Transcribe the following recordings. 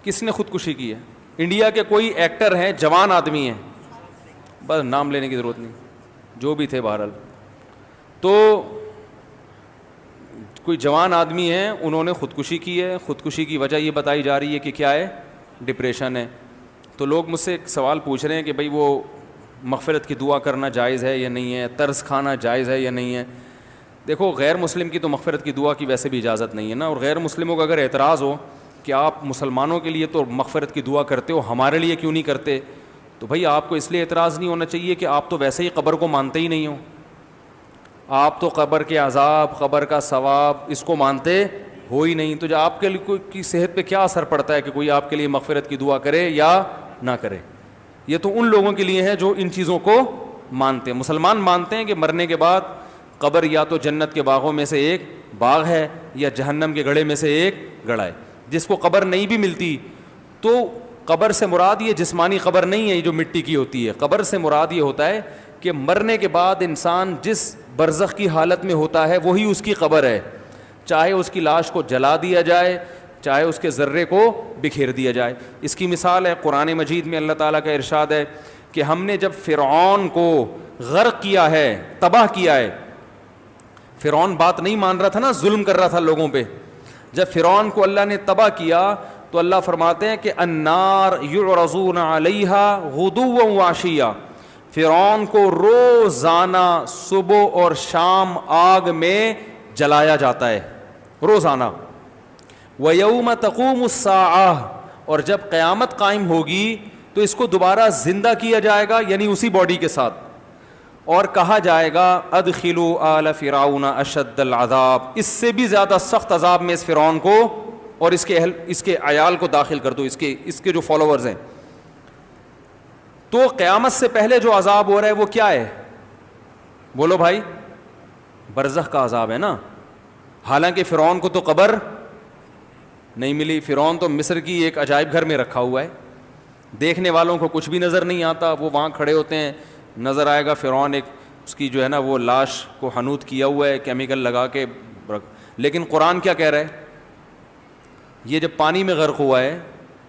کس نے خودکشی کی ہے؟ انڈیا کے کوئی ایکٹر ہیں جوان آدمی ہیں, بس نام لینے کی ضرورت نہیں, جو بھی تھے بہرحال, تو کوئی جوان آدمی ہیں انہوں نے خودکشی کی ہے. خودکشی کی وجہ یہ بتائی جا رہی ہے کہ کیا ہے, ڈپریشن ہے. تو لوگ مجھ سے ایک سوال پوچھ رہے ہیں کہ بھائی وہ مغفرت کی دعا کرنا جائز ہے یا نہیں ہے, طرز کھانا جائز ہے یا نہیں ہے. دیکھو غیر مسلم کی تو مغفرت کی دعا کی ویسے بھی اجازت نہیں ہے نا, اور غیر مسلموں کا اگر اعتراض ہو کہ آپ مسلمانوں کے لیے تو مغفرت کی دعا کرتے ہو, ہمارے لیے کیوں نہیں کرتے, تو بھائی آپ کو اس لیے اعتراض نہیں ہونا چاہیے کہ آپ تو ویسے ہی قبر کو مانتے ہی نہیں ہو. آپ تو قبر کے عذاب, قبر کا ثواب اس کو مانتے ہو ہی نہیں, تو جو آپ کے لیے کی صحت پہ کیا اثر پڑتا ہے کہ کوئی آپ کے لیے مغفرت کی دعا کرے یا نہ کرے. یہ تو ان لوگوں کے لیے ہے جو ان چیزوں کو مانتے ہیں. مسلمان مانتے ہیں کہ مرنے کے بعد قبر یا تو جنت کے باغوں میں سے ایک باغ ہے یا جہنم کے گڑھے میں سے ایک گڑھا ہے. جس کو قبر نہیں بھی ملتی تو قبر سے مراد یہ جسمانی قبر نہیں ہے, یہ جو مٹی کی ہوتی ہے. قبر سے مراد یہ ہوتا ہے کہ مرنے کے بعد انسان جس برزخ کی حالت میں ہوتا ہے وہی اس کی قبر ہے, چاہے اس کی لاش کو جلا دیا جائے, چاہے اس کے ذرے کو بکھیر دیا جائے. اس کی مثال ہے قرآن مجید میں اللہ تعالیٰ کا ارشاد ہے کہ ہم نے جب فرعون کو غرق کیا ہے, تباہ کیا ہے. فرعون بات نہیں مان رہا تھا نا, ظلم کر رہا تھا لوگوں پہ. جب فرعون کو اللہ نے تباہ کیا تو اللہ فرماتے ہیں کہ النار یعرضون علیہا غدوا وعشیا, فرعون کو روزانہ صبح اور شام آگ میں جلایا جاتا ہے, روزانہ. وَيَوْمَ تَقُومُ السَّاعَةُ, اور جب قیامت قائم ہوگی تو اس کو دوبارہ زندہ کیا جائے گا, یعنی اسی باڈی کے ساتھ, اور کہا جائے گا ادخلوا آل فرعون اشد العذاب, اس سے بھی زیادہ سخت عذاب میں اس فرعون کو اور اس کے عیال کو داخل کر دو, اس کے جو فالوورز ہیں. تو قیامت سے پہلے جو عذاب ہو رہا ہے وہ کیا ہے؟ بولو بھائی, برزخ کا عذاب ہے نا. حالانکہ فرعون کو تو قبر نہیں ملی, فرعون تو مصر کی ایک عجائب گھر میں رکھا ہوا ہے, دیکھنے والوں کو کچھ بھی نظر نہیں آتا. وہ وہاں کھڑے ہوتے ہیں, نظر آئے گا فرعون ایک اس کی جو ہے نا وہ لاش کو حنوط کیا ہوا ہے کیمیکل لگا کے. لیکن قرآن کیا کہہ رہا ہے؟ یہ جب پانی میں غرق ہوا ہے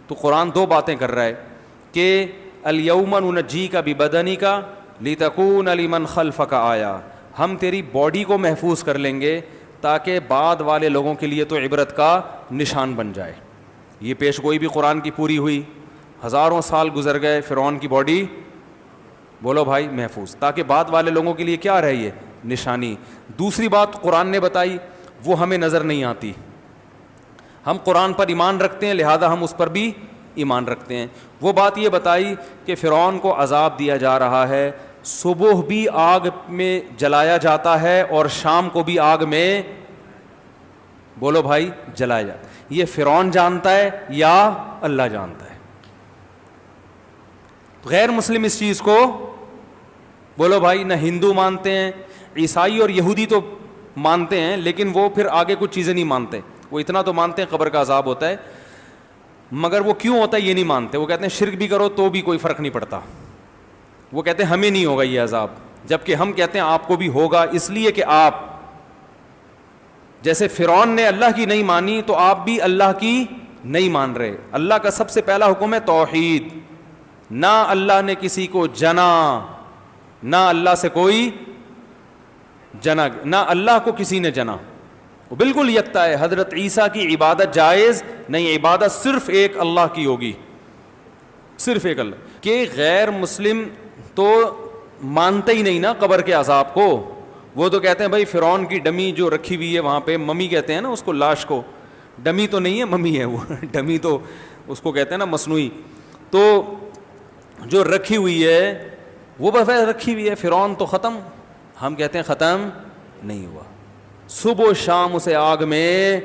تو قرآن دو باتیں کر رہا ہے کہ الیوم ننجیک ببدنک لتکون لمن خلفک آیا, ہم تیری باڈی کو محفوظ کر لیں گے تاکہ بعد والے لوگوں کے لیے تو عبرت کا نشان بن جائے. یہ پیش گوئی بھی قرآن کی پوری ہوئی. ہزاروں سال گزر گئے, فرعون کی باڈی بولو بھائی محفوظ, تاکہ بعد والے لوگوں کے لیے کیا رہی ہے, نشانی. دوسری بات قرآن نے بتائی وہ ہمیں نظر نہیں آتی. ہم قرآن پر ایمان رکھتے ہیں لہذا ہم اس پر بھی ایمان رکھتے ہیں. وہ بات یہ بتائی کہ فرعون کو عذاب دیا جا رہا ہے, صبح بھی آگ میں جلایا جاتا ہے اور شام کو بھی آگ میں بولو بھائی جلایا جاتا ہے. یہ فرعون جانتا ہے یا اللہ جانتا ہے؟ غیر مسلم اس چیز کو بولو بھائی نہ ہندو مانتے ہیں, عیسائی اور یہودی تو مانتے ہیں لیکن وہ پھر آگے کچھ چیزیں نہیں مانتے. وہ اتنا تو مانتے ہیں قبر کا عذاب ہوتا ہے, مگر وہ کیوں ہوتا ہے یہ نہیں مانتے. وہ کہتے ہیں شرک بھی کرو تو بھی کوئی فرق نہیں پڑتا. وہ کہتے ہیں ہمیں نہیں ہوگا یہ عذاب, جبکہ ہم کہتے ہیں آپ کو بھی ہوگا, اس لیے کہ آپ جیسے فرعون نے اللہ کی نہیں مانی تو آپ بھی اللہ کی نہیں مان رہے. اللہ کا سب سے پہلا حکم ہے توحید, نہ اللہ نے کسی کو جنا, نہ اللہ سے کوئی جنا, نہ اللہ کو کسی نے جنا, وہ بالکل یکتا ہے. حضرت عیسیٰ کی عبادت جائز نہیں, عبادت صرف ایک اللہ کی ہوگی, صرف ایک اللہ. کہ غیر مسلم تو مانتے ہی نہیں نا قبر کے عذاب کو. وہ تو کہتے ہیں بھائی فرعون کی ڈمی جو رکھی ہوئی ہے وہاں پہ, ممی کہتے ہیں نا اس کو, لاش کو, ڈمی تو نہیں ہے ممی ہے وہ, ڈمی تو اس کو کہتے ہیں نا مصنوعی. تو جو رکھی ہوئی ہے وہ بس رکھی ہوئی ہے, فرعون تو ختم. ہم کہتے ہیں ختم نہیں ہوا, صبح و شام اسے آگ میں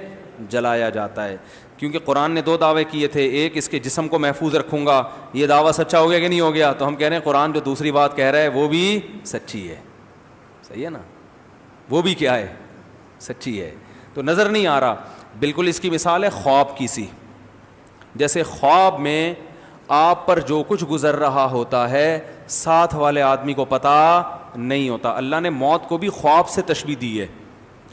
جلایا جاتا ہے. کیونکہ قرآن نے دو دعوے کیے تھے, ایک اس کے جسم کو محفوظ رکھوں گا, یہ دعویٰ سچا ہو گیا کہ نہیں ہو گیا؟ تو ہم کہہ رہے ہیں قرآن جو دوسری بات کہہ رہا ہے وہ بھی سچی ہے. صحیح ہے نا, وہ بھی کیا ہے, سچی ہے. تو نظر نہیں آ رہا. بالکل اس کی مثال ہے خواب کی سی. جیسے خواب میں آپ پر جو کچھ گزر رہا ہوتا ہے ساتھ والے آدمی کو پتہ نہیں ہوتا. اللہ نے موت کو بھی خواب سے تشبیہ دی ہے.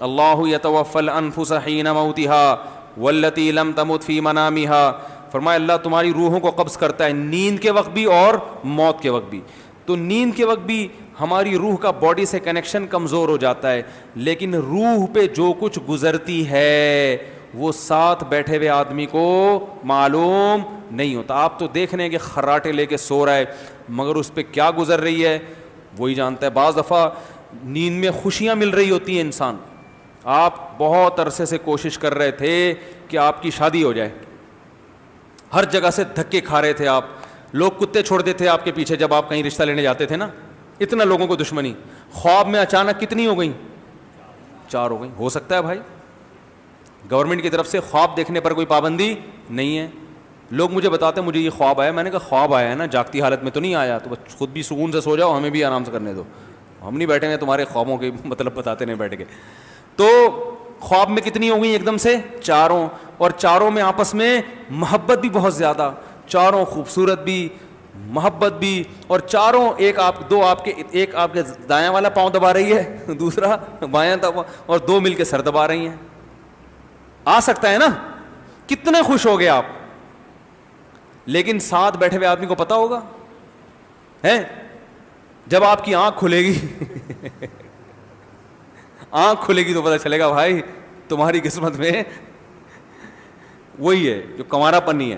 اللہ یتوفی الانفس حین موتها والتی لم تمت فی منامها فرمایا اللہ تمہاری روحوں کو قبض کرتا ہے نیند کے وقت بھی اور موت کے وقت بھی. تو نیند کے وقت بھی ہماری روح کا باڈی سے کنیکشن کمزور ہو جاتا ہے, لیکن روح پہ جو کچھ گزرتی ہے وہ ساتھ بیٹھے ہوئے آدمی کو معلوم نہیں ہوتا. آپ تو دیکھ رہے ہیں کہ خراٹے لے کے سو رہا ہے, مگر اس پہ کیا گزر رہی ہے وہی جانتا ہے. بعض دفعہ نیند میں خوشیاں مل رہی ہوتی ہیں انسان, آپ بہت عرصے سے کوشش کر رہے تھے کہ آپ کی شادی ہو جائے, ہر جگہ سے دھکے کھا رہے تھے آپ, لوگ کتے چھوڑتے تھے آپ کے پیچھے جب آپ کہیں رشتہ لینے جاتے تھے نا, اتنا لوگوں کو دشمنی, خواب میں اچانک کتنی ہو گئیں؟ 4 ہو گئیں. ہو سکتا ہے بھائی گورنمنٹ کی طرف سے خواب دیکھنے پر کوئی پابندی نہیں ہے. لوگ مجھے بتاتے ہیں مجھے یہ خواب آیا, میں نے کہا خواب آیا ہے نا, جاگتی حالت میں تو نہیں آیا, تو خود بھی سکون سے سو جاؤ, ہمیں بھی آرام سے کرنے دو, ہم نہیں بیٹھے ہیں تمہارے خوابوں کے مطلب بتاتے نہیں بیٹھ کے. تو خواب میں کتنی ہو گئی ایک دم سے؟ 4, اور 4 میں آپس میں محبت بھی بہت زیادہ, 4 خوبصورت بھی, محبت بھی, اور 4 ایک آپ کے دایاں والا پاؤں دبا رہی ہے, دوسرا بایاں دبا, اور 2 مل کے سر دبا رہی ہیں. آ سکتا ہے نا, کتنے خوش ہو گئے آپ. لیکن ساتھ بیٹھے ہوئے آدمی کو پتا ہوگا ہے, جب آپ کی آنکھ کھلے گی آنکھ کھلے گی تو پتا چلے گا بھائی تمہاری قسمت میں وہی ہے جو کنوارا پنی ہے,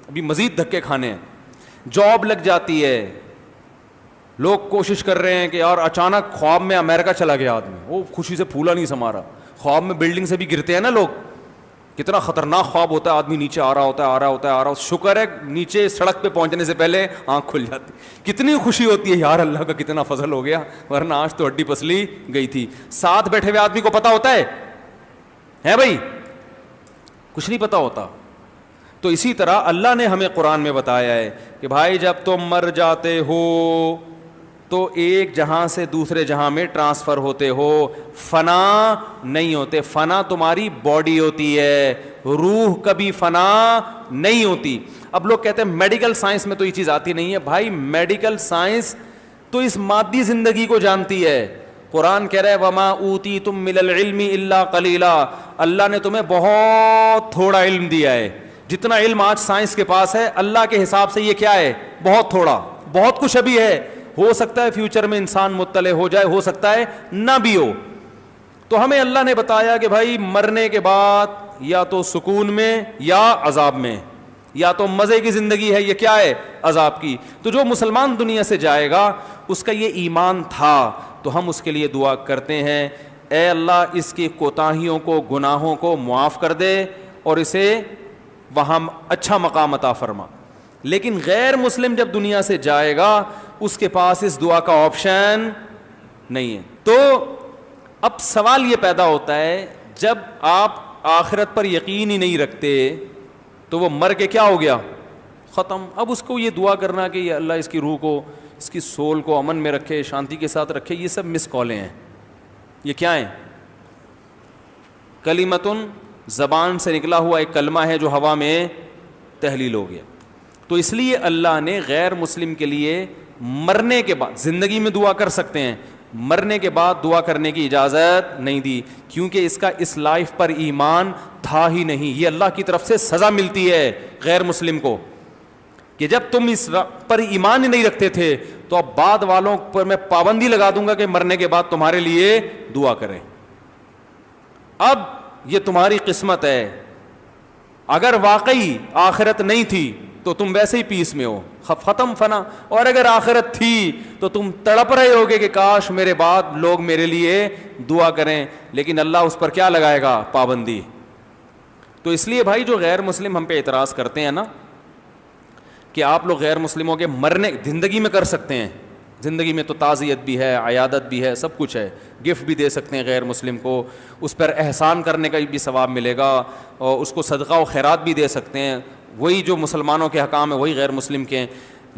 ابھی مزید دھکے کھانے ہیں. جاب لگ جاتی ہے, لوگ کوشش کر رہے ہیں کہ یار اچانک خواب میں امریکہ چلا گیا آدمی, وہ خوشی سے پھولا نہیں سما رہا. خواب میں بلڈنگ سے بھی گرتے ہیں نا لوگ, کتنا خطرناک خواب ہوتا ہے, آدمی نیچے آ رہا ہوتا ہے. شکر ہے نیچے سڑک پہ پہنچنے سے پہلے آنکھ کھل جاتی, کتنی خوشی ہوتی ہے یار اللہ کا کتنا فضل ہو گیا, ورنہ آج تو ہڈی پسلی گئی تھی. ساتھ بیٹھے ہوئے آدمی کو پتا ہوتا ہے بھائی, کچھ نہیں پتا ہوتا. تو اسی طرح اللہ نے ہمیں قرآن میں بتایا ہے کہ بھائی جب تم مر جاتے ہو تو ایک جہاں سے دوسرے جہاں میں ٹرانسفر ہوتے ہو, فنا نہیں ہوتے. فنا تمہاری باڈی ہوتی ہے, روح کبھی فنا نہیں ہوتی. اب لوگ کہتے ہیں میڈیکل سائنس میں تو یہ چیز آتی نہیں ہے. بھائی میڈیکل سائنس تو اس مادی زندگی کو جانتی ہے. قرآن کہہ رہا ہے وما اوتیتم من العلم الا قلیلا, اللہ نے تمہیں بہت تھوڑا علم دیا ہے. جتنا علم آج سائنس کے پاس ہے اللہ کے حساب سے یہ کیا ہے؟ بہت تھوڑا. بہت کچھ ابھی ہے, ہو سکتا ہے فیوچر میں انسان مطلع ہو جائے, ہو سکتا ہے نہ بھی ہو. تو ہمیں اللہ نے بتایا کہ بھائی مرنے کے بعد یا تو سکون میں یا عذاب میں, یا تو مزے کی زندگی ہے, یہ کیا ہے؟ عذاب کی. تو جو مسلمان دنیا سے جائے گا اس کا یہ ایمان تھا, تو ہم اس کے لیے دعا کرتے ہیں اے اللہ اس کی کوتاہیوں کو, گناہوں کو معاف کر دے اور اسے وہاں اچھا مقام عطا فرما. لیکن غیر مسلم جب دنیا سے جائے گا اس کے پاس اس دعا کا آپشن نہیں ہے. تو اب سوال یہ پیدا ہوتا ہے جب آپ آخرت پر یقین ہی نہیں رکھتے تو وہ مر کے کیا ہو گیا؟ ختم. اب اس کو یہ دعا کرنا کہ یہ اللہ اس کی روح کو, اس کی سول کو امن میں رکھے, شانتی کے ساتھ رکھے, یہ سب مس کالیں ہیں. یہ کیا ہیں؟ کلمتن, زبان سے نکلا ہوا ایک کلمہ ہے جو ہوا میں تحلیل ہو گیا. تو اس لیے اللہ نے غیر مسلم کے لیے مرنے کے بعد, زندگی میں دعا کر سکتے ہیں, مرنے کے بعد دعا کرنے کی اجازت نہیں دی, کیونکہ اس کا اس لائف پر ایمان تھا ہی نہیں. یہ اللہ کی طرف سے سزا ملتی ہے غیر مسلم کو کہ جب تم اس پر ایمان ہی نہیں رکھتے تھے تو اب بعد والوں پر میں پابندی لگا دوں گا کہ مرنے کے بعد تمہارے لیے دعا کریں. اب یہ تمہاری قسمت ہے, اگر واقعی آخرت نہیں تھی تو تم ویسے ہی پیس میں ہو, ختم فنا. اور اگر آخرت تھی تو تم تڑپ رہے ہوگے کہ کاش میرے بعد لوگ میرے لیے دعا کریں, لیکن اللہ اس پر کیا لگائے گا؟ پابندی. تو اس لیے بھائی جو غیر مسلم ہم پہ اعتراض کرتے ہیں نا کہ آپ لوگ غیر مسلموں کے مرنے زندگی میں کر سکتے ہیں, زندگی میں تو تعزیت بھی ہے, عیادت بھی ہے, سب کچھ ہے, گفٹ بھی دے سکتے ہیں غیر مسلم کو, اس پر احسان کرنے کا بھی ثواب ملے گا, اور اس کو صدقہ و خیرات بھی دے سکتے ہیں, وہی جو مسلمانوں کے حکام ہیں وہی غیر مسلم کے ہیں.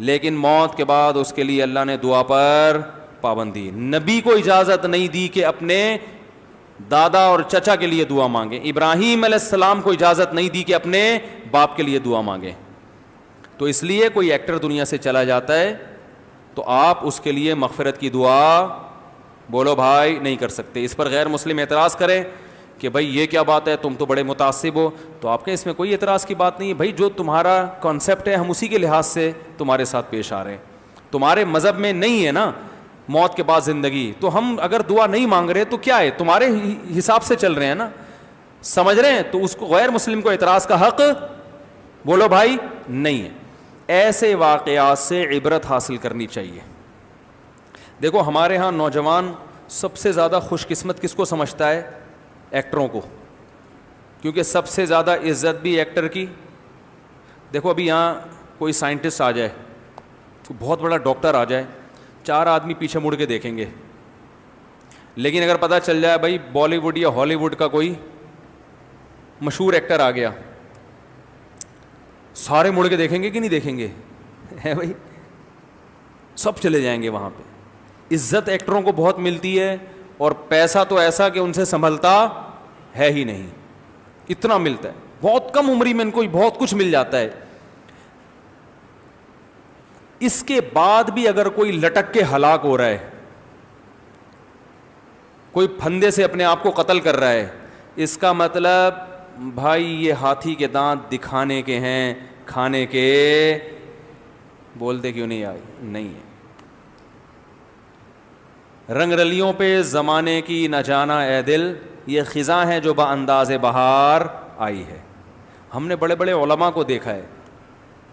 لیکن موت کے بعد اس کے لیے اللہ نے دعا پر پابندی. نبی کو اجازت نہیں دی کہ اپنے دادا اور چچا کے لیے دعا مانگیں. ابراہیم علیہ السلام کو اجازت نہیں دی کہ اپنے باپ کے لیے دعا مانگیں. تو اس لیے کوئی ایکٹر دنیا سے چلا جاتا ہے تو آپ اس کے لیے مغفرت کی دعا بولو بھائی نہیں کر سکتے. اس پر غیر مسلم اعتراض کریں کہ بھائی یہ کیا بات ہے, تم تو بڑے متعصب ہو, تو آپ کے اس میں کوئی اعتراض کی بات نہیں ہے بھائی, جو تمہارا کانسیپٹ ہے ہم اسی کے لحاظ سے تمہارے ساتھ پیش آ رہے ہیں. تمہارے مذہب میں نہیں ہے نا موت کے بعد زندگی, تو ہم اگر دعا نہیں مانگ رہے تو کیا ہے, تمہارے حساب سے چل رہے ہیں نا, سمجھ رہے ہیں, تو اس کو غیر مسلم کو اعتراض کا حق بولو بھائی نہیں ہے. ایسے واقعات سے عبرت حاصل کرنی چاہیے. دیکھو ہمارے ہاں نوجوان سب سے زیادہ خوش قسمت کس کو سمجھتا ہے, ایکٹروں کو, کیونکہ سب سے زیادہ عزت بھی ایکٹر کی. دیکھو ابھی یہاں کوئی سائنٹسٹ آ جائے, بہت بڑا ڈاکٹر آ جائے, 4 آدمی پیچھے مڑ کے دیکھیں گے, لیکن اگر پتہ چل جائے بھائی بالی ووڈ یا ہالی ووڈ کا کوئی مشہور ایکٹر آ گیا, سارے مڑ کے دیکھیں گے کہ نہیں دیکھیں گے, ہے بھائی, سب چلے جائیں گے وہاں پہ. عزت ایکٹروں کو بہت ملتی ہے, اور پیسہ تو ایسا کہ ان سے سنبھلتا ہے ہی نہیں, اتنا ملتا ہے, بہت کم عمری میں ان کو بہت کچھ مل جاتا ہے. اس کے بعد بھی اگر کوئی لٹک کے ہلاک ہو رہا ہے, کوئی پھندے سے اپنے آپ کو قتل کر رہا ہے, اس کا مطلب بھائی یہ ہاتھی کے دانت دکھانے کے ہیں, کھانے کے. بولتے کیوں نہیں آئی, نہیں ہے. رنگ رلیوں پہ زمانے کی نہ جانا اے دل, یہ خزاں ہے جو با انداز بہار آئی ہے. ہم نے بڑے بڑے علماء کو دیکھا ہے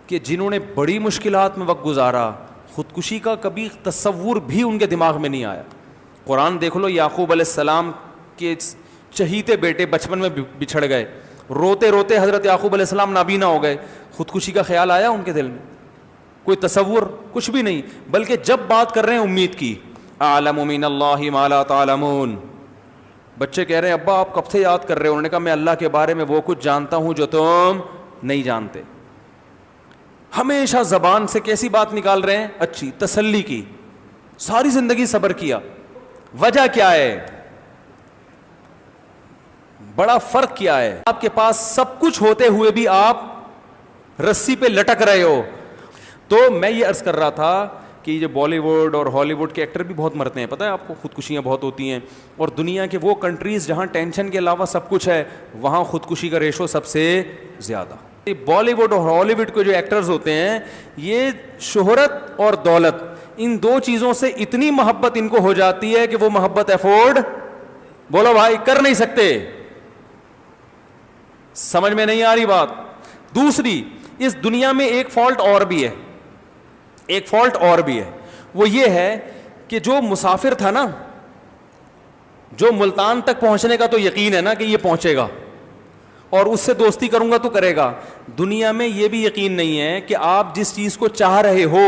کہ جنہوں نے بڑی مشکلات میں وقت گزارا, خودکشی کا کبھی تصور بھی ان کے دماغ میں نہیں آیا. قرآن دیکھ لو, یعقوب علیہ السلام کے چہیتے بیٹے بچپن میں بچھڑ گئے, روتے روتے حضرت یعقوب علیہ السلام نابینا ہو گئے. خودکشی کا خیال آیا ان کے دل میں؟ کوئی تصور, کچھ بھی نہیں. بلکہ جب بات کر رہے ہیں امید کی, اعلم من اللہ ما لا تعلمون, بچے کہہ رہے ہیں ابا آپ کب سے یاد کر رہے ہو؟ انہوں نے کہا میں اللہ کے بارے میں وہ کچھ جانتا ہوں جو تم نہیں جانتے. ہمیشہ زبان سے کیسی بات نکال رہے ہیں؟ اچھی, تسلی کی. ساری زندگی صبر کیا. وجہ کیا ہے؟ بڑا فرق کیا ہے؟ آپ کے پاس سب کچھ ہوتے ہوئے بھی آپ رسی پہ لٹک رہے ہو. تو میں یہ عرض کر رہا تھا کہ یہ بالی ووڈ اور ہالی ووڈ کے ایکٹر بھی بہت مرتے ہیں, پتہ ہے آپ کو, خودکشیاں بہت ہوتی ہیں. اور دنیا کے وہ کنٹریز جہاں ٹینشن کے علاوہ سب کچھ ہے, وہاں خودکشی کا ریشو سب سے زیادہ. بالی ووڈ اور ہالی ووڈ کے جو ایکٹرز ہوتے ہیں, یہ شہرت اور دولت, ان دو چیزوں سے اتنی محبت ان کو ہو جاتی ہے کہ وہ محبت افورڈ, بولو بھائی, کر نہیں سکتے. سمجھ میں نہیں آ رہی بات؟ دوسری, اس دنیا میں ایک فالٹ اور بھی ہے, ایک فالٹ اور بھی ہے. وہ یہ ہے کہ جو مسافر تھا نا, جو ملتان تک پہنچنے کا تو یقین ہے نا کہ یہ پہنچے گا اور اس سے دوستی کروں گا تو کرے گا, دنیا میں یہ بھی یقین نہیں ہے کہ آپ جس چیز کو چاہ رہے ہو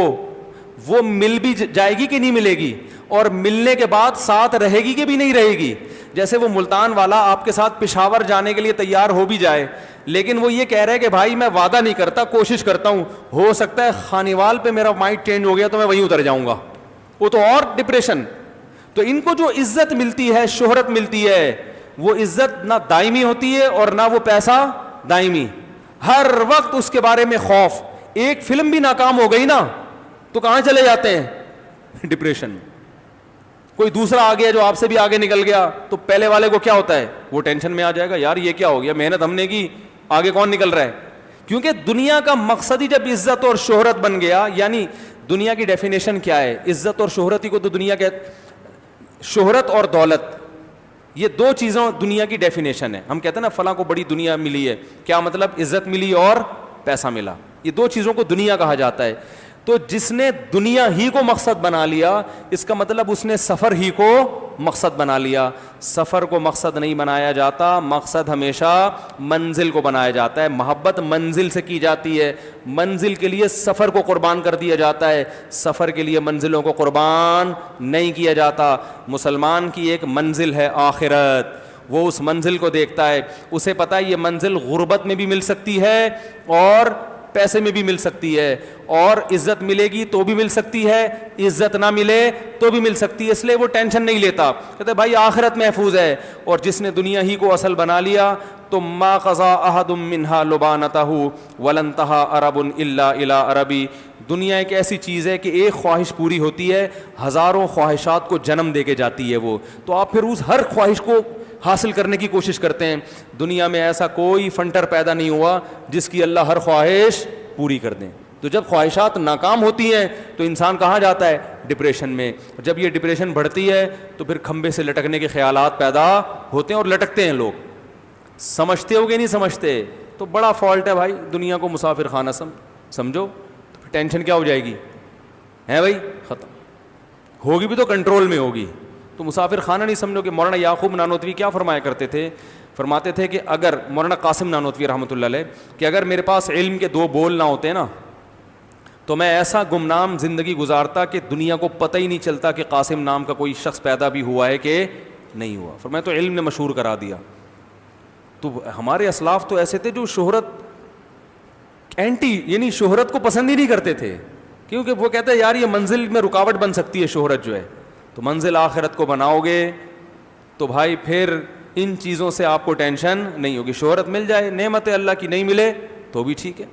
وہ مل بھی جائے گی کہ نہیں ملے گی, اور ملنے کے بعد ساتھ رہے گی کہ بھی نہیں رہے گی. جیسے وہ ملتان والا آپ کے ساتھ پشاور جانے کے لیے تیار ہو بھی جائے, لیکن وہ یہ کہہ رہے کہ بھائی میں وعدہ نہیں کرتا, کوشش کرتا ہوں, ہو سکتا ہے خانیوال پہ میرا مائنڈ چینج ہو گیا تو میں وہیں اتر جاؤں گا, وہ تو اور ڈپریشن. تو ان کو جو عزت ملتی ہے, شہرت ملتی ہے, وہ عزت نہ دائمی ہوتی ہے اور نہ وہ پیسہ دائمی. ہر وقت اس کے بارے میں خوف. ایک فلم بھی ناکام ہو گئی نا تو کہاں چلے جاتے ہیں؟ ڈپریشن. کوئی دوسرا آ گیا جو آپ سے بھی آگے نکل گیا تو پہلے والے کو کیا ہوتا ہے, وہ ٹینشن میں آ جائے گا, یار یہ کیا ہو گیا, محنت ہم نے کی, آگے کون نکل رہا ہے. کیونکہ دنیا کا مقصد ہی جب عزت اور شہرت بن گیا, یعنی دنیا کی ڈیفینیشن کیا ہے, عزت اور شہرت ہی کو تو دنیا کے, شہرت اور دولت, یہ دو چیزوں دنیا کی ڈیفینیشن ہے. ہم کہتے ہیں نا فلاں کو بڑی دنیا ملی ہے, کیا مطلب؟ عزت ملی اور پیسہ ملا, یہ دو چیزوں کو دنیا کہا جاتا ہے. تو جس نے دنیا ہی کو مقصد بنا لیا, اس کا مطلب اس نے سفر ہی کو مقصد بنا لیا. سفر کو مقصد نہیں بنایا جاتا, مقصد ہمیشہ منزل کو بنایا جاتا ہے. محبت منزل سے کی جاتی ہے, منزل کے لیے سفر کو قربان کر دیا جاتا ہے, سفر کے لیے منزلوں کو قربان نہیں کیا جاتا. مسلمان کی ایک منزل ہے آخرت, وہ اس منزل کو دیکھتا ہے, اسے پتہ ہے یہ منزل غربت میں بھی مل سکتی ہے اور پیسے میں بھی مل سکتی ہے, اور عزت ملے گی تو بھی مل سکتی ہے, عزت نہ ملے تو بھی مل سکتی ہے, اس لیے وہ ٹینشن نہیں لیتا. کہتے بھائی آخرت محفوظ ہے. اور جس نے دنیا ہی کو اصل بنا لیا تو ما قضا احد منها لبانته ولن انتهى عرب الا الى عربی. دنیا ایک ایسی چیز ہے کہ ایک خواہش پوری ہوتی ہے, ہزاروں خواہشات کو جنم دے کے جاتی ہے وہ. تو آپ پھر اس ہر خواہش کو حاصل کرنے کی کوشش کرتے ہیں. دنیا میں ایسا کوئی فنٹر پیدا نہیں ہوا جس کی اللہ ہر خواہش پوری کر دیں. تو جب خواہشات ناکام ہوتی ہیں تو انسان کہاں جاتا ہے؟ ڈپریشن میں. جب یہ ڈپریشن بڑھتی ہے تو پھر کھمبے سے لٹکنے کے خیالات پیدا ہوتے ہیں اور لٹکتے ہیں لوگ. سمجھتے ہو گے نہیں سمجھتے تو بڑا فالٹ ہے بھائی. دنیا کو مسافر خانہ سمجھو تو پھر ٹینشن کیا ہو جائے گی ہے بھائی؟ ختم ہوگی بھی تو کنٹرول میں ہوگی. تو مسافر خانہ نہیں سمجھو کہ مولانا یعقوب نانوتوی کیا فرمایا کرتے تھے؟ فرماتے تھے کہ اگر مولانا قاسم نانوتوی رحمۃ اللہ علیہ کہ اگر میرے پاس علم کے 2 بول نہ ہوتے نا تو میں ایسا گمنام زندگی گزارتا کہ دنیا کو پتہ ہی نہیں چلتا کہ قاسم نام کا کوئی شخص پیدا بھی ہوا ہے کہ نہیں ہوا. فرمایا تو علم نے مشہور کرا دیا. تو ہمارے اسلاف تو ایسے تھے جو شہرت اینٹی یعنی شہرت کو پسند ہی نہیں کرتے تھے, کیونکہ وہ کہتے ہیں یار یہ منزل میں رکاوٹ بن سکتی ہے شہرت جو ہے. تو منزل آخرت کو بناؤ گے تو بھائی پھر ان چیزوں سے آپ کو ٹینشن نہیں ہوگی. شہرت مل جائے نعمت اللہ کی, نہیں ملے تو بھی ٹھیک ہے.